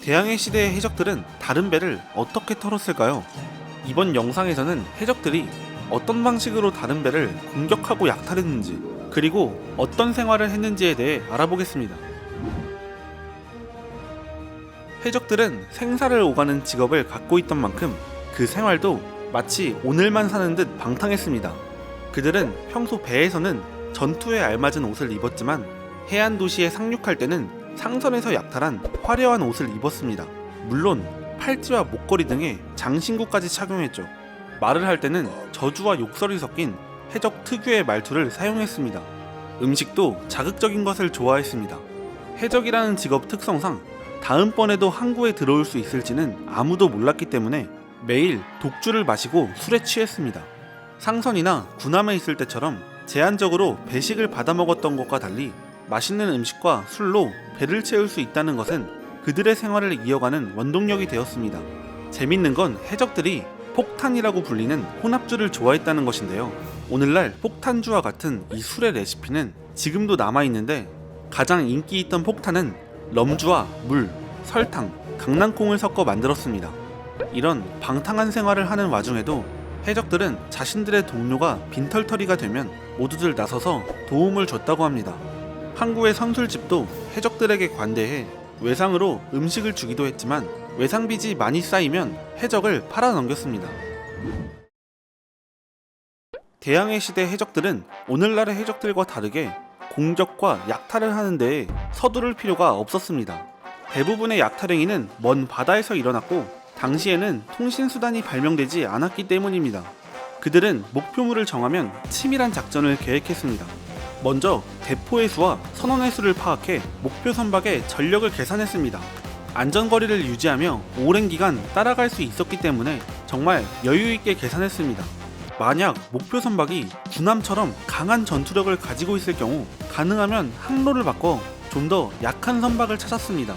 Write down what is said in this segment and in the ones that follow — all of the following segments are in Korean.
대항해 시대의 해적들은 다른 배를 어떻게 털었을까요? 이번 영상에서는 해적들이 어떤 방식으로 다른 배를 공격하고 약탈했는지, 그리고 어떤 생활을 했는지에 대해 알아보겠습니다. 해적들은 생사를 오가는 직업을 갖고 있던 만큼 그 생활도 마치 오늘만 사는 듯 방탕했습니다. 그들은 평소 배에서는 전투에 알맞은 옷을 입었지만 해안 도시에 상륙할 때는 상선에서 약탈한 화려한 옷을 입었습니다. 물론 팔찌와 목걸이 등의 장신구까지 착용했죠. 말을 할 때는 저주와 욕설이 섞인 해적 특유의 말투를 사용했습니다. 음식도 자극적인 것을 좋아했습니다. 해적이라는 직업 특성상 다음번에도 항구에 들어올 수 있을지는 아무도 몰랐기 때문에 매일 독주를 마시고 술에 취했습니다. 상선이나 군함에 있을 때처럼 제한적으로 배식을 받아 먹었던 것과 달리 맛있는 음식과 술로 배를 채울 수 있다는 것은 그들의 생활을 이어가는 원동력이 되었습니다. 재밌는 건 해적들이 폭탄이라고 불리는 혼합주를 좋아했다는 것인데요. 오늘날 폭탄주와 같은 이 술의 레시피는 지금도 남아있는데 가장 인기 있던 폭탄은 럼주와 물, 설탕, 강낭콩을 섞어 만들었습니다. 이런 방탕한 생활을 하는 와중에도 해적들은 자신들의 동료가 빈털터리가 되면 모두들 나서서 도움을 줬다고 합니다. 항구의 선술집도 해적들에게 관대해 외상으로 음식을 주기도 했지만 외상빚이 많이 쌓이면 해적을 팔아넘겼습니다. 대항해 시대 해적들은 오늘날의 해적들과 다르게 공격과 약탈을 하는 데에 서두를 필요가 없었습니다. 대부분의 약탈 행위는 먼 바다에서 일어났고 당시에는 통신수단이 발명되지 않았기 때문입니다. 그들은 목표물을 정하면 치밀한 작전을 계획했습니다. 먼저 대포의 수와 선원의 수를 파악해 목표 선박의 전력을 계산했습니다. 안전거리를 유지하며 오랜 기간 따라갈 수 있었기 때문에 정말 여유있게 계산했습니다. 만약 목표 선박이 군함처럼 강한 전투력을 가지고 있을 경우 가능하면 항로를 바꿔 좀 더 약한 선박을 찾았습니다.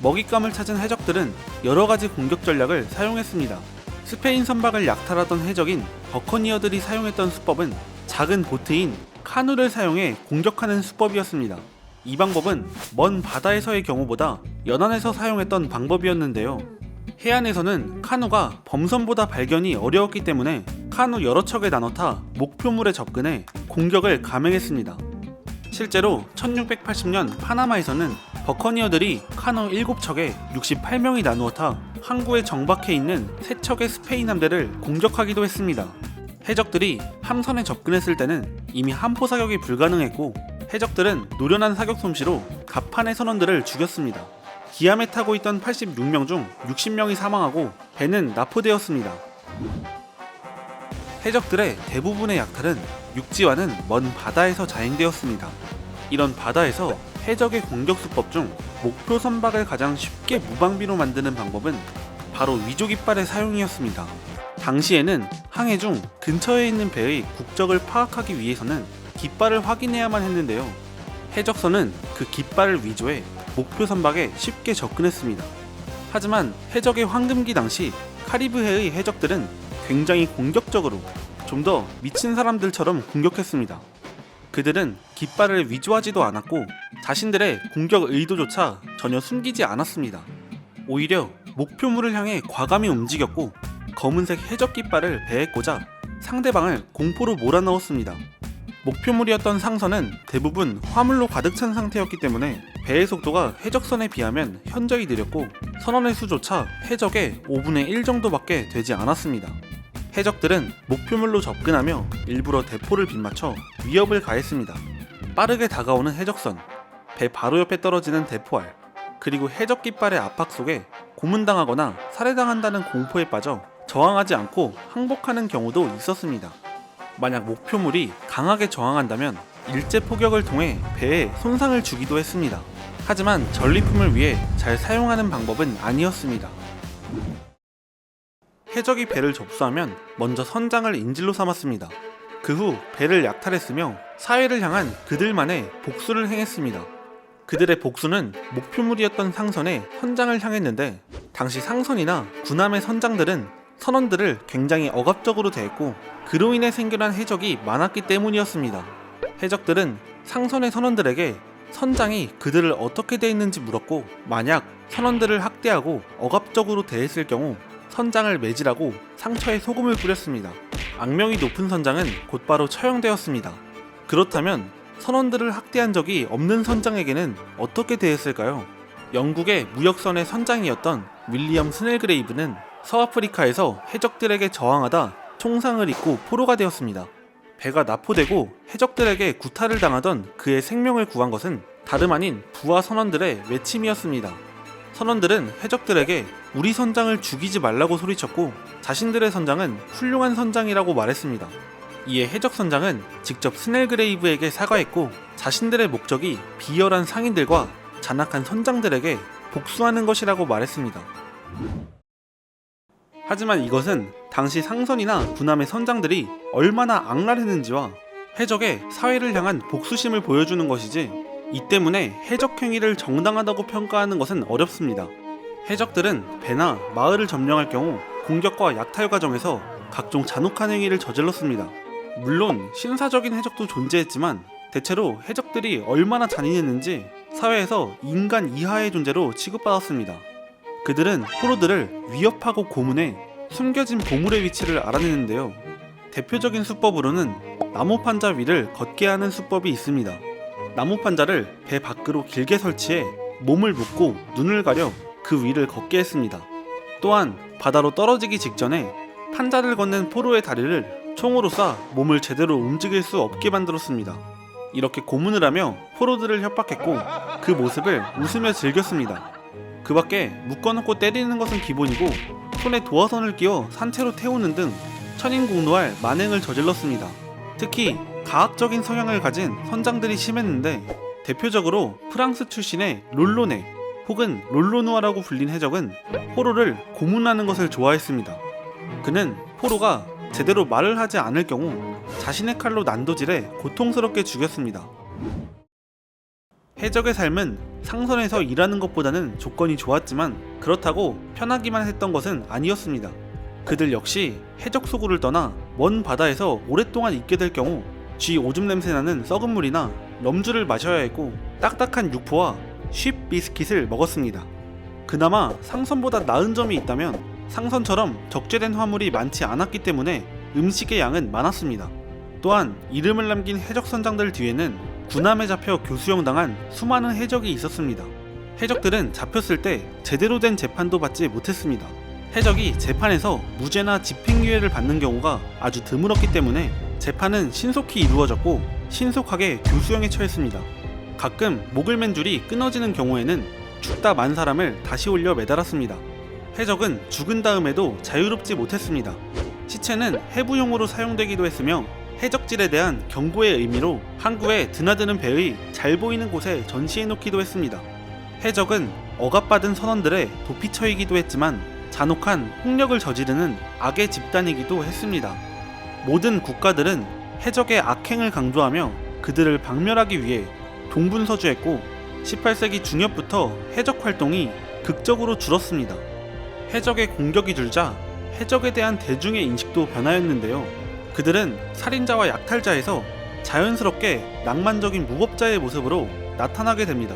먹잇감을 찾은 해적들은 여러가지 공격 전략을 사용했습니다. 스페인 선박을 약탈하던 해적인 버커니어들이 사용했던 수법은 작은 보트인 카누를 사용해 공격하는 수법이었습니다. 이 방법은 먼 바다에서의 경우보다 연안에서 사용했던 방법이었는데요. 해안에서는 카누가 범선보다 발견이 어려웠기 때문에 카누 여러 척에 나눠 타 목표물에 접근해 공격을 감행했습니다. 실제로 1680년 파나마에서는 버커니어들이 카누 7척에 68명이 나누어 타 항구에 정박해 있는 3척의 스페인 함대를 공격하기도 했습니다. 해적들이 함선에 접근했을 때는 이미 함포 사격이 불가능했고 해적들은 노련한 사격 솜씨로 갑판의 선원들을 죽였습니다. 기함에 타고 있던 86명 중 60명이 사망하고 배는 납포되었습니다. 해적들의 대부분의 약탈은 육지와는 먼 바다에서 자행되었습니다. 이런 바다에서 해적의 공격 수법 중 목표 선박을 가장 쉽게 무방비로 만드는 방법은 바로 위조 깃발의 사용이었습니다. 당시에는 항해 중 근처에 있는 배의 국적을 파악하기 위해서는 깃발을 확인해야만 했는데요. 해적선은 그 깃발을 위조해 목표 선박에 쉽게 접근했습니다. 하지만 해적의 황금기 당시 카리브해의 해적들은 굉장히 공격적으로 좀 더 미친 사람들처럼 공격했습니다. 그들은 깃발을 위조하지도 않았고 자신들의 공격 의도조차 전혀 숨기지 않았습니다. 오히려 목표물을 향해 과감히 움직였고 검은색 해적 깃발을 배에 꽂아 상대방을 공포로 몰아넣었습니다. 목표물이었던 상선은 대부분 화물로 가득 찬 상태였기 때문에 배의 속도가 해적선에 비하면 현저히 느렸고 선원의 수조차 해적의 5분의 1 정도밖에 되지 않았습니다. 해적들은 목표물로 접근하며 일부러 대포를 빗맞춰 위협을 가했습니다. 빠르게 다가오는 해적선, 배 바로 옆에 떨어지는 대포알, 그리고 해적 깃발의 압박 속에 고문당하거나 살해당한다는 공포에 빠져 저항하지 않고 항복하는 경우도 있었습니다. 만약 목표물이 강하게 저항한다면 일제 포격을 통해 배에 손상을 주기도 했습니다. 하지만 전리품을 위해 잘 사용하는 방법은 아니었습니다. 해적이 배를 접수하면 먼저 선장을 인질로 삼았습니다. 그 후 배를 약탈했으며 사회를 향한 그들만의 복수를 행했습니다. 그들의 복수는 목표물이었던 상선의 선장을 향했는데 당시 상선이나 군함의 선장들은 선원들을 굉장히 억압적으로 대했고 그로 인해 생겨난 해적이 많았기 때문이었습니다. 해적들은 상선의 선원들에게 선장이 그들을 어떻게 대했는지 물었고, 만약 선원들을 학대하고 억압적으로 대했을 경우 선장을 매질하고 상처에 소금을 뿌렸습니다. 악명이 높은 선장은 곧바로 처형되었습니다. 그렇다면 선원들을 학대한 적이 없는 선장에게는 어떻게 대했을까요? 영국의 무역선의 선장이었던 윌리엄 스넬그레이브는 서아프리카에서 해적들에게 저항하다 총상을 입고 포로가 되었습니다. 배가 납포되고 해적들에게 구타를 당하던 그의 생명을 구한 것은 다름 아닌 부하 선원들의 외침이었습니다. 선원들은 해적들에게 우리 선장을 죽이지 말라고 소리쳤고, 자신들의 선장은 훌륭한 선장이라고 말했습니다. 이에 해적 선장은 직접 스넬그레이브에게 사과했고, 자신들의 목적이 비열한 상인들과 잔악한 선장들에게 복수하는 것이라고 말했습니다. 하지만 이것은 당시 상선이나 군함의 선장들이 얼마나 악랄했는지와 해적의 사회를 향한 복수심을 보여주는 것이지, 이 때문에 해적 행위를 정당하다고 평가하는 것은 어렵습니다. 해적들은 배나 마을을 점령할 경우 공격과 약탈 과정에서 각종 잔혹한 행위를 저질렀습니다. 물론 신사적인 해적도 존재했지만 대체로 해적들이 얼마나 잔인했는지 사회에서 인간 이하의 존재로 취급받았습니다. 그들은 포로들을 위협하고 고문해 숨겨진 보물의 위치를 알아내는데요. 대표적인 수법으로는 나무판자 위를 걷게 하는 수법이 있습니다. 나무판자를 배 밖으로 길게 설치해 몸을 묶고 눈을 가려 그 위를 걷게 했습니다. 또한 바다로 떨어지기 직전에 판자를 걷는 포로의 다리를 총으로 쏴 몸을 제대로 움직일 수 없게 만들었습니다. 이렇게 고문을 하며 포로들을 협박했고 그 모습을 웃으며 즐겼습니다. 그 밖에 묶어놓고 때리는 것은 기본이고, 손에 도화선을 끼워 산채로 태우는 등 천인공노할 만행을 저질렀습니다. 특히 가학적인 성향을 가진 선장들이 심했는데, 대표적으로 프랑스 출신의 롤로네 혹은 롤로누아라고 불린 해적은 포로를 고문하는 것을 좋아했습니다. 그는 포로가 제대로 말을 하지 않을 경우 자신의 칼로 난도질해 고통스럽게 죽였습니다. 해적의 삶은 상선에서 일하는 것보다는 조건이 좋았지만 그렇다고 편하기만 했던 것은 아니었습니다. 그들 역시 해적 소굴을 떠나 먼 바다에서 오랫동안 있게 될 경우 쥐 오줌 냄새나는 썩은 물이나 럼주를 마셔야 했고, 딱딱한 육포와 쉽 비스킷을 먹었습니다. 그나마 상선보다 나은 점이 있다면 상선처럼 적재된 화물이 많지 않았기 때문에 음식의 양은 많았습니다. 또한 이름을 남긴 해적 선장들 뒤에는 군함에 잡혀 교수형당한 수많은 해적이 있었습니다. 해적들은 잡혔을 때 제대로 된 재판도 받지 못했습니다. 해적이 재판에서 무죄나 집행유예를 받는 경우가 아주 드물었기 때문에 재판은 신속히 이루어졌고 신속하게 교수형에 처했습니다. 가끔 목을 맨 줄이 끊어지는 경우에는 죽다 만 사람을 다시 올려 매달았습니다. 해적은 죽은 다음에도 자유롭지 못했습니다. 시체는 해부용으로 사용되기도 했으며 해적질에 대한 경고의 의미로 항구에 드나드는 배의 잘 보이는 곳에 전시해 놓기도 했습니다. 해적은 억압받은 선원들의 도피처이기도 했지만 잔혹한 폭력을 저지르는 악의 집단이기도 했습니다. 모든 국가들은 해적의 악행을 강조하며 그들을 박멸하기 위해 동분서주했고 18세기 중엽부터 해적 활동이 극적으로 줄었습니다. 해적의 공격이 줄자 해적에 대한 대중의 인식도 변하였는데요. 그들은 살인자와 약탈자에서 자연스럽게 낭만적인 무법자의 모습으로 나타나게 됩니다.